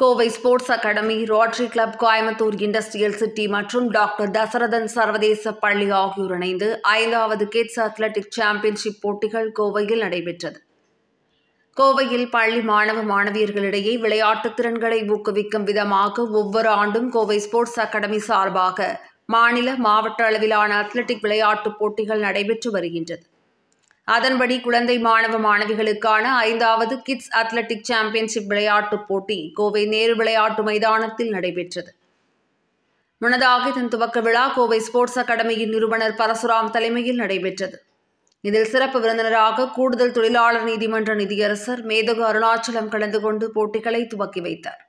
Kovai sports academy, rotary club, Coimbatore industrial City மற்றும் doctor Dasarathan சர்வதேச பள்ளி ஆகியோர் இணைந்து 5வது கிட்ஸ் அத்லெட்டிக் சாம்பியன்ஷிப் போட்டிகள் கோவையில் நடைபெற்றது. கோவையில் பள்ளி மாணவ மாணவியர்களிடையே விளையாட்டுத் திறன்களை ஊக்குவிக்கும் விதமாக ஒவ்வொரு ஆண்டும் கோவை ஸ்போர்ட்ஸ் அகாடமி சார்பாக மாநில, மாவட்ட அளவிலான அத்லெட்டிக் விளையாட்டுப் போட்டிகள் நடைபெற்று வருகின்றது. அதன்படி குழந்தை மாணவ மாணவிகளுக்கான 5வது கிட்ஸ் அத்லெட்டிக் சாம்பியன்ஷிப் விளையாட்டுப் போட்டி கோவை நேரு விளையாட்டு மைதானத்தில் நடைபெற்றது. முன்னதாக இதன் துவக்க விழா கோவை ஸ்போர்ட்ஸ் அகாடமியின் நிறுவனர் பரசுராம் தலைமையில் நடைபெற்றது. இதில் சிறப்பு விருந்தினராக கூடுதல் தொழிலாளர் நீதிமன்ற நிதியரசர் மேதகு அருணாச்சலம் கலந்து கொண்டு போட்டிகளை துவக்கி வைத்தார்.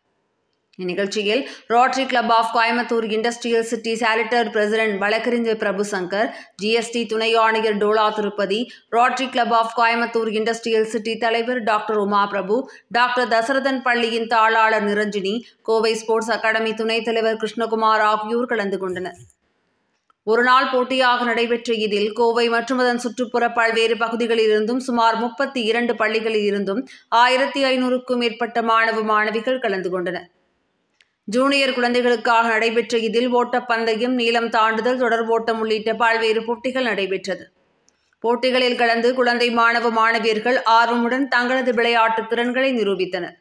இந்நிகழ்ச்சியில் Rotary club of Coimbatore industrial city சாலிட்டர் பிரசிடென்ட் வழக்கறிஞர் பிரபு சங்கர், ஜிஎஸ்டி துணை ஆணையர் Dola Tirupati, Rotary club of Coimbatore industrial city தலைவர் டாக்டர் உமா பிரபு, டாக்டர் தசரதன் பள்ளியின் தாளாளர் நிரஞ்சினி, கோவை ஸ்போர்ட்ஸ் அகாடமி துணைத் தலைவர் கிருஷ்ணகுமார் ஆகியோர் கலந்து கொண்டனர். ஒருநாள் போட்டியாக நடைபெற்ற இதில் கோவை மற்றும் அதன் சுற்றுப்புற பல்வேறு பகுதிகளில் இருந்தும் சுமார் 32 பள்ளிகளில் இருந்தும் 1500க்கும் மேற்பட்ட மாணவ மாணவிகள் கலந்து கொண்டனர். ஜூனியர் குழந்தைகளுக்காக நடைபெற்ற இதில் ஓட்டப்பந்தயம், நீளம் தாண்டுதல், தொடர் ஓட்டம் உள்ளிட்ட பல்வேறு போட்டிகள் நடைபெற்றது. போட்டிகளில் கலந்து குழந்தை மாணவ மாணவியர்கள் ஆர்வமுடன் தங்களது விளையாட்டு திறன்களை நிரூபித்தனர்.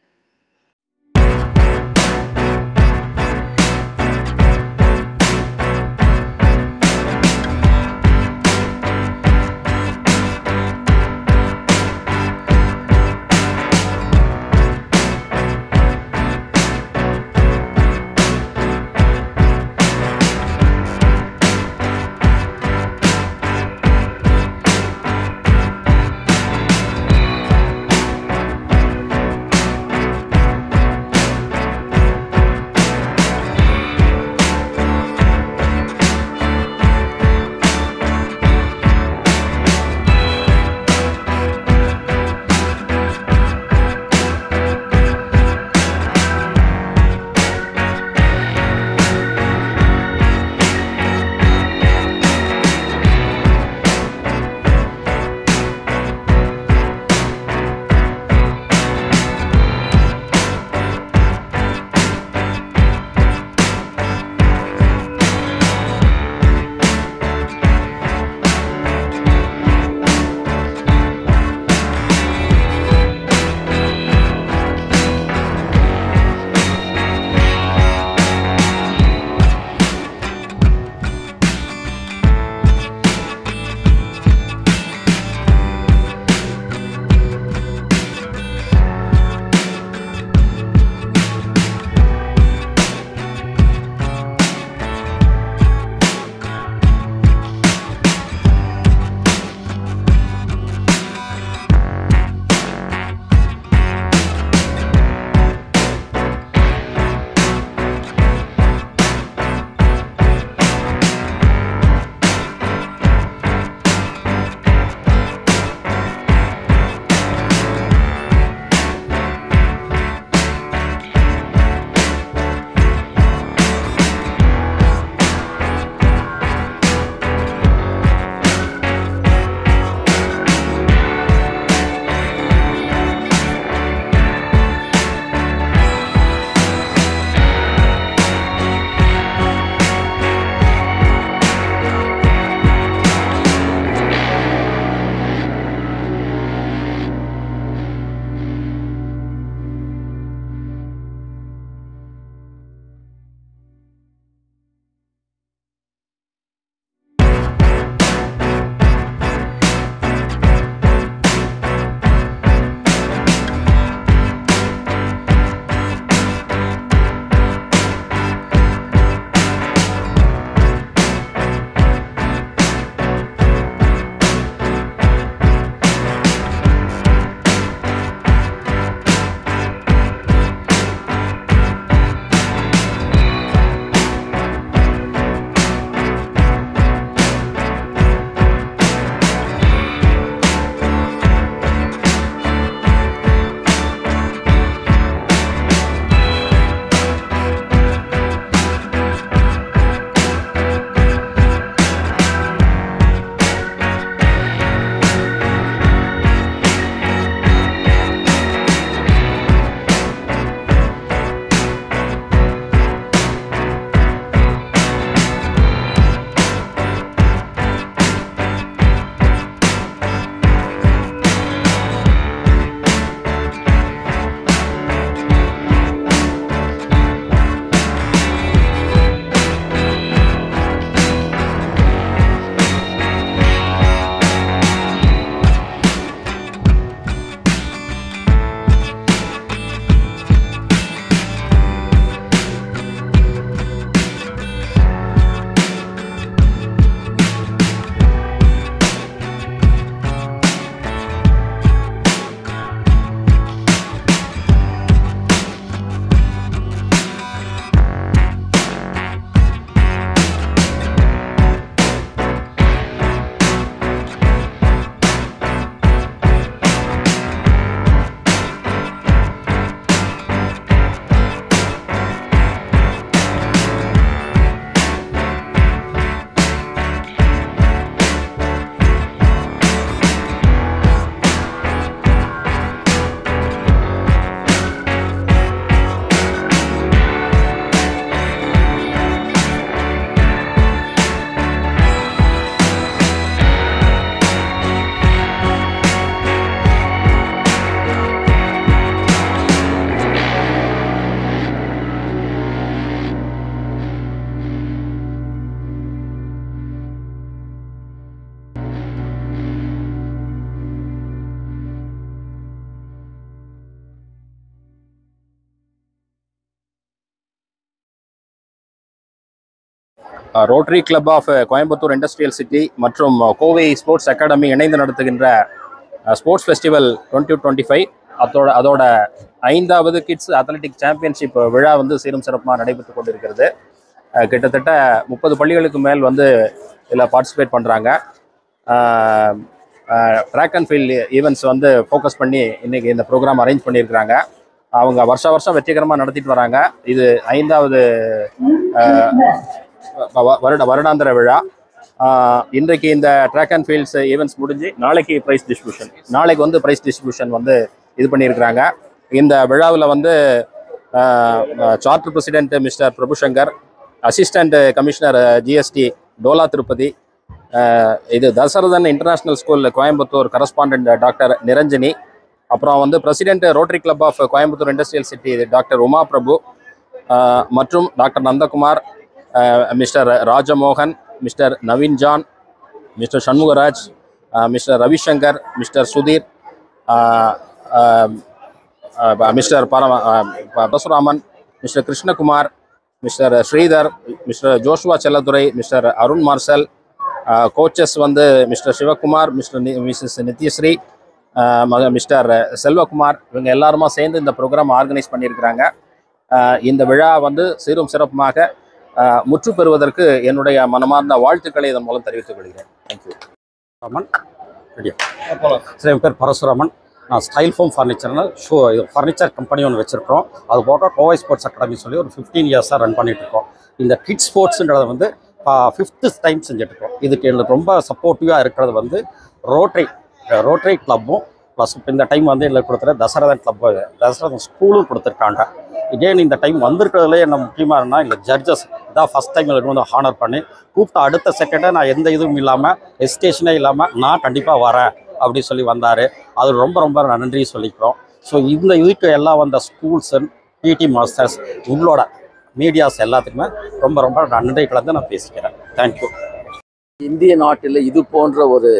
Rotary club of Coimbatore industrial City மற்றும் கோவை ஸ்போர்ட்ஸ் அகாடமி இணைந்து நடத்துகின்ற ஸ்போர்ட்ஸ் ஃபெஸ்டிவல் 2025 அதோட 5வது கிட்ஸ் அத்லெட்டிக் சாம்பியன்ஷிப் விழா வந்து சீரும் சிறப்பாக நடைபெற்று கொண்டிருக்கிறது. கிட்டத்தட்ட 30 பள்ளிகளுக்கு மேல் வந்து இதில் பார்ட்டிசிபேட் பண்ணுறாங்க. ட்ராக் அண்ட் ஃபீல்டு ஈவெண்ட்ஸ் வந்து ஃபோக்கஸ் பண்ணி இன்றைக்கி இந்த ப்ரோக்ராம் அரேஞ்ச் பண்ணியிருக்கிறாங்க. அவங்க வருஷம் வெற்றிகரமாக நடத்திட்டு வராங்க. இது 5வது வருடாந்திர விழா. இன்றைக்கு இந்த ட்ராக் அண்ட் ஃபீல்ட்ஸ் ஈவெண்ட்ஸ் முடிஞ்சு நாளைக்கு வந்து ப்ரைஸ் டிஸ்ட்ரிபியூஷன் வந்து இது பண்ணியிருக்கிறாங்க. இந்த விழாவில் வந்து charter president Mister Prabhushankar, assistant commissioner GST Dola Tirupati, இது Dasarathan International School Coimbatore correspondent Doctor Niranjani, அப்புறம் வந்து president Rotary club of Coimbatore industrial City Doctor Uma Prabhu மற்றும் Doctor Nandakumar, Mister Rajamohan, Mister Naveen John, Mister Shanmugaraj, Mister Ravishankar, Mister Sudheer, Mister Parasuraman, Mister Krishnakumar, Mister Sridhar, Mister Joshua Selladurai, Mister Arun Marshal, coaches வந்து Mister Sivakumar, Mrs Nithyasri, Mister Selvakumar, இவங்க எல்லாருமா சேர்ந்து இந்த program organise பண்ணியிருக்கிறாங்க. இந்த விழா வந்து சீரும் சிறப்புமாக முற்று பெறுவதற்கு என்னுடைய மனமார்ந்த வாழ்த்துக்களை இதன் மூலம் தெரிவித்துக் கொள்கிறேன். தேங்க்யூ. என் பேர் பரசுராமன். நான் ஸ்டைல் ஃபோம் ஃபர்னிச்சர்னு ஃபர்னிச்சர் கம்பெனி ஒன்று வச்சுருக்கோம். அது போக கோவை ஸ்போர்ட்ஸ் அகாடமி சொல்லி ஒரு 15 இயர்ஸாக ரன் பண்ணிகிட்ருக்கோம். இந்த கிட்ஸ் ஸ்போர்ட்ஸுன்றதை வந்து 5th டைம் செஞ்சுட்ருக்கோம். இதுக்கு எங்களுக்கு ரொம்ப சப்போர்ட்டிவாக இருக்கிறது வந்து ரோட்டரி கிளப்பும் ப்ளஸ் இப்போ இந்த டைம் வந்து எங்களுக்கு கொடுத்துரு தசரதன் ஸ்கூலும் கொடுத்துருக்காங்க. இதேன் இந்த டைம் வந்திருக்கிறதுலே என்ன முக்கியமாக இருந்தால் இந்த ஜட்ஜஸ் இதான் ஃபஸ்ட் டைம் எங்களுக்கு வந்து ஹானர் பண்ணி கூப்பிட்டு அடுத்த செகண்டை நான் எந்த இதுவும் இல்லாமல் ஹெசிடேஷனே இல்லாமல் நான் கண்டிப்பாக வரேன் அப்படி சொல்லி வந்தார். அது ரொம்ப நன்றி சொல்லிக்கிறோம். ஸோ இந்த இதுக்கு எல்லாம் வந்த ஸ்கூல்ஸ் அண்ட் பிடி மாஸ்டர்ஸ் உங்களோட மீடியாஸ் எல்லாத்துக்குமே ரொம்ப நன்றி கலந்து நான் பேசிக்கிறேன். தேங்க்யூ. இந்திய நாட்டில் இது போன்ற ஒரு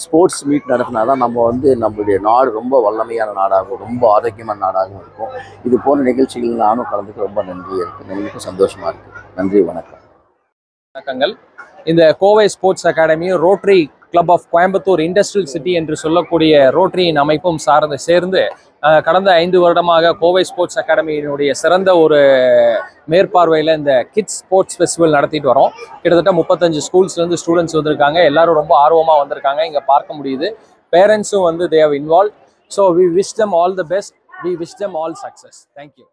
ஸ்போர்ட்ஸ் மீட் நடத்தினா தான் நம்ம வந்து நம்மளுடைய நாடு ரொம்ப வல்லமையான நாடாகவும் ரொம்ப ஆரோக்கியமான நாடாகவும் இருக்கும். இது போன்ற நிகழ்ச்சிகள் நானும் கலந்துக்க ரொம்ப நன்றியாக இருக்குது. எங்களுக்கும் சந்தோஷமாக இருக்குது. நன்றி, வணக்கங்கள். இந்த கோவை ஸ்போர்ட்ஸ் அகாடமியும் Rotary club of Coimbatore industrial City என்று சொல்லக்கூடிய ரோட்டரியின் அமைப்பும் சேர்ந்து கடந்த 5 வருடமாக கோவை ஸ்போர்ட்ஸ் அகாடமியினுடைய சிறந்த ஒரு மேற்பார்வையில் இந்த கிட்ஸ் ஸ்போர்ட்ஸ் ஃபெஸ்டிவல் நடத்திட்டு வரோம். கிட்டத்தட்ட 35 ஸ்கூல்ஸ்லேருந்து ஸ்டூடெண்ட்ஸ் வந்திருக்காங்க. எல்லாரும் ரொம்ப ஆர்வமாக வந்திருக்காங்க. இங்கே பார்க்க முடியுது. பேரண்ட்ஸும் வந்து they have involve. So we wish them all the best. We wish them all success. Thank you.